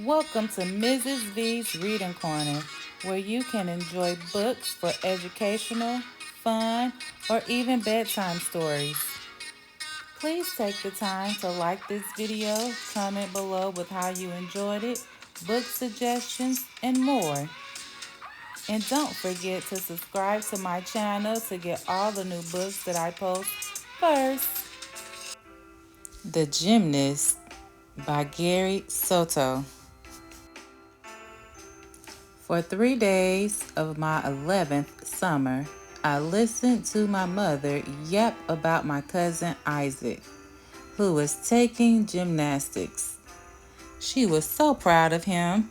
Welcome to Mrs. V's Reading Corner, where you can enjoy books for educational, fun, or even bedtime stories. Please take the time to like this video, comment below with how you enjoyed it, book suggestions, and more. And don't forget to subscribe to my channel to get all the new books that I post first. The Gymnast by Soto. For 3 days of my 11th summer, I listened to my mother yap about my cousin Isaac, who was taking gymnastics. She was so proud of him.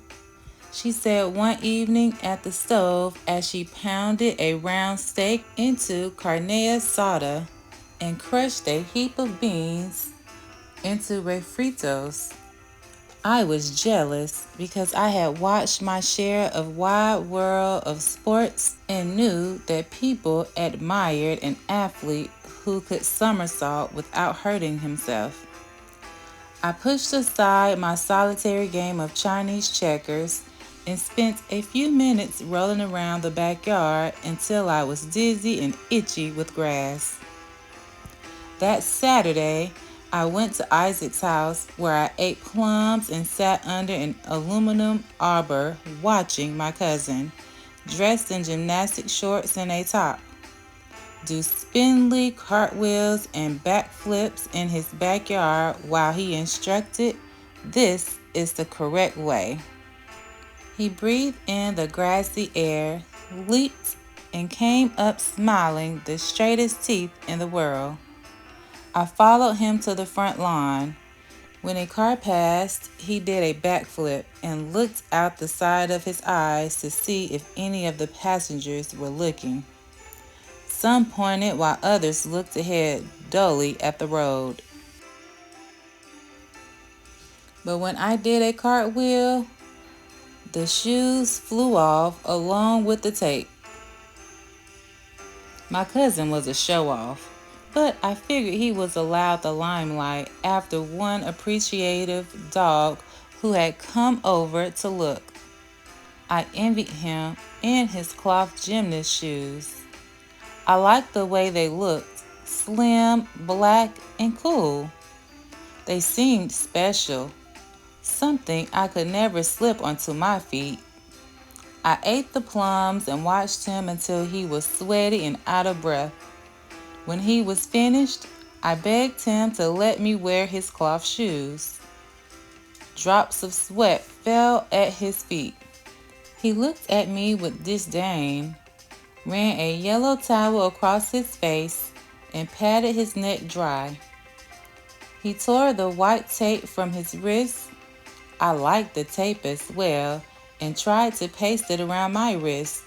She said one evening at the stove as she pounded a round steak into carne asada and crushed a heap of beans into refritos. I was jealous because I had watched my share of wide world of sports and knew that people admired an athlete who could somersault without hurting himself. I pushed aside my solitary game of Chinese checkers and spent a few minutes rolling around the backyard until I was dizzy and itchy with grass. That Saturday, I went to Isaac's house where I ate plums and sat under an aluminum arbor watching my cousin, dressed in gymnastic shorts and a top, do spindly cartwheels and backflips in his backyard while he instructed, "This is the correct way." He breathed in the grassy air, leaped, and came up smiling the straightest teeth in the world. I followed him to the front lawn. When a car passed, he did a backflip and looked out the side of his eyes to see if any of the passengers were looking. Some pointed while others looked ahead dully at the road. But when I did a cartwheel, the shoes flew off along with the tape. My cousin was a show-off, but I figured he was allowed the limelight after one appreciative dog who had come over to look. I envied him and his cloth gymnast shoes. I liked the way they looked, slim, black, and cool. They seemed special, something I could never slip onto my feet. I ate the plums and watched him until he was sweaty and out of breath. When he was finished, I begged him to let me wear his cloth shoes. Drops of sweat fell at his feet. He looked at me with disdain, ran a yellow towel across his face, and patted his neck dry. He tore the white tape from his wrist. I liked the tape as well and tried to paste it around my wrist.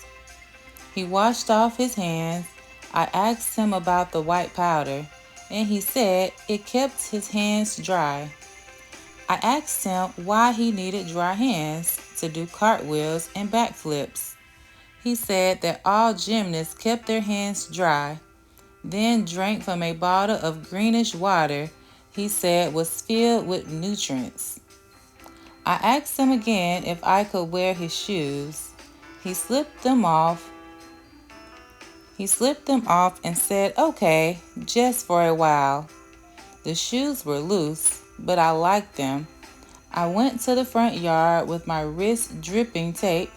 He washed off his hands. I asked him about the white powder, and he said it kept his hands dry. I asked him why he needed dry hands to do cartwheels and backflips. He said that all gymnasts kept their hands dry, then drank from a bottle of greenish water he said was filled with nutrients. I asked him again if I could wear his shoes. He slipped them off and said, "Okay, just for a while." The shoes were loose, but I liked them. I went to the front yard with my wrist dripping tape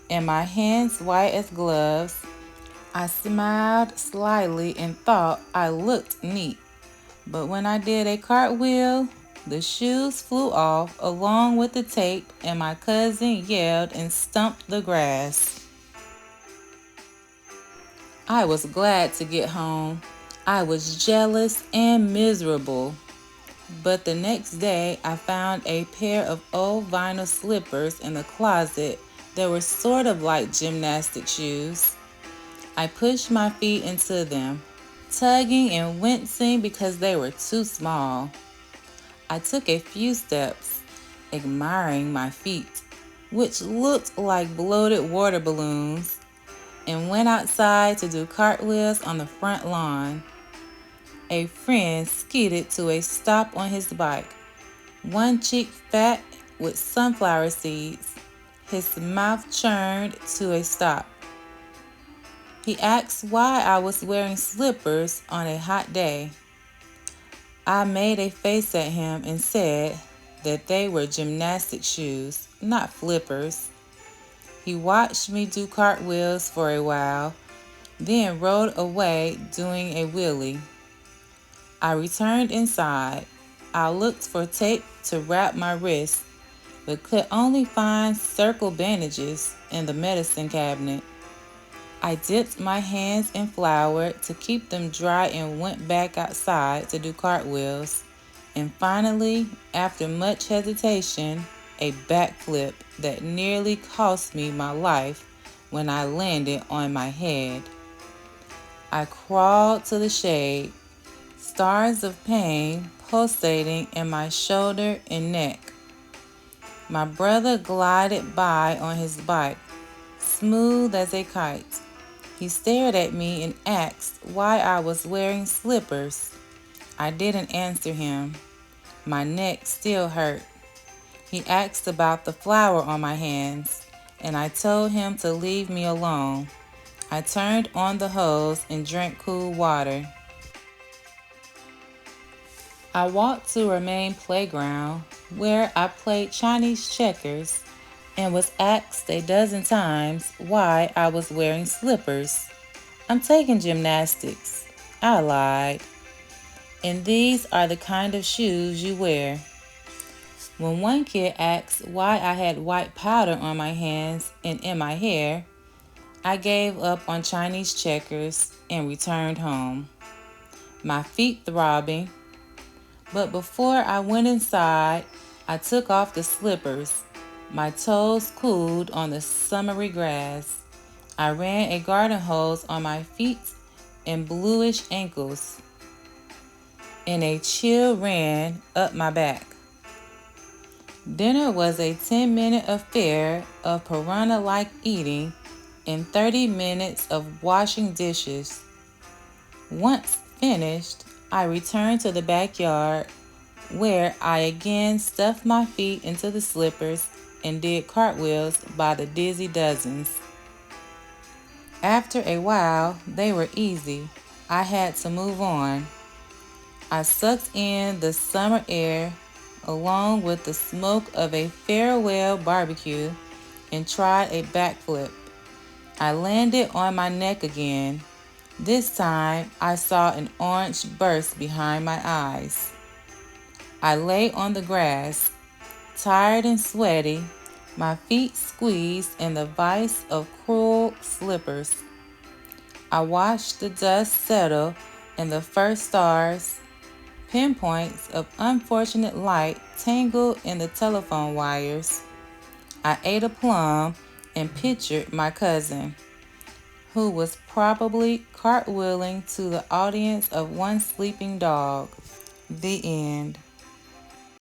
and my hands white as gloves. I smiled slyly and thought I looked neat. But when I did a cartwheel, the shoes flew off along with the tape and my cousin yelled and stumped the grass. I was glad to get home. I was jealous and miserable. But the next day, I found a pair of old vinyl slippers in the closet that were sort of like gymnastic shoes. I pushed my feet into them, tugging and wincing because they were too small. I took a few steps, admiring my feet, which looked like bloated water balloons, and went outside to do cartwheels on the front lawn. A friend skidded to a stop on his bike, one cheek fat with sunflower seeds. His mouth churned to a stop. He asked why I was wearing slippers on a hot day. I made a face at him and said that they were gymnastic shoes, not flippers. He watched me do cartwheels for a while, then rode away doing a wheelie. I returned inside. I looked for tape to wrap my wrist, but could only find circle bandages in the medicine cabinet. I dipped my hands in flour to keep them dry and went back outside to do cartwheels. And finally, after much hesitation, a backflip that nearly cost me my life when I landed on my head. I crawled to the shade, stars of pain pulsating in my shoulder and neck. My brother glided by on his bike, smooth as a kite. He stared at me and asked why I was wearing slippers. I didn't answer him. My neck still hurt. He asked about the flour on my hands, and I told him to leave me alone. I turned on the hose and drank cool water. I walked to our main playground, where I played Chinese checkers and was asked a dozen times why I was wearing slippers. I'm taking gymnastics, I lied. And these are the kind of shoes you wear. When one kid asked why I had white powder on my hands and in my hair, I gave up on Chinese checkers and returned home, my feet throbbing. But before I went inside, I took off the slippers. My toes cooled on the summery grass. I ran a garden hose on my feet and bluish ankles, and a chill ran up my back. Dinner was a 10-minute affair of piranha-like eating and 30 minutes of washing dishes. Once finished, I returned to the backyard, where I again stuffed my feet into the slippers and did cartwheels by the dizzy dozens. After a while, they were easy. I had to move on. I sucked in the summer air along with the smoke of a farewell barbecue and tried a backflip. I landed on my neck again. This time, I saw an orange burst behind my eyes. I lay on the grass, tired and sweaty, my feet squeezed in the vise of cruel slippers. I watched the dust settle and the first stars, pinpoints of unfortunate light, tangled in the telephone wires. I ate a plum and pictured my cousin, who was probably cartwheeling to the audience of one sleeping dog. The end.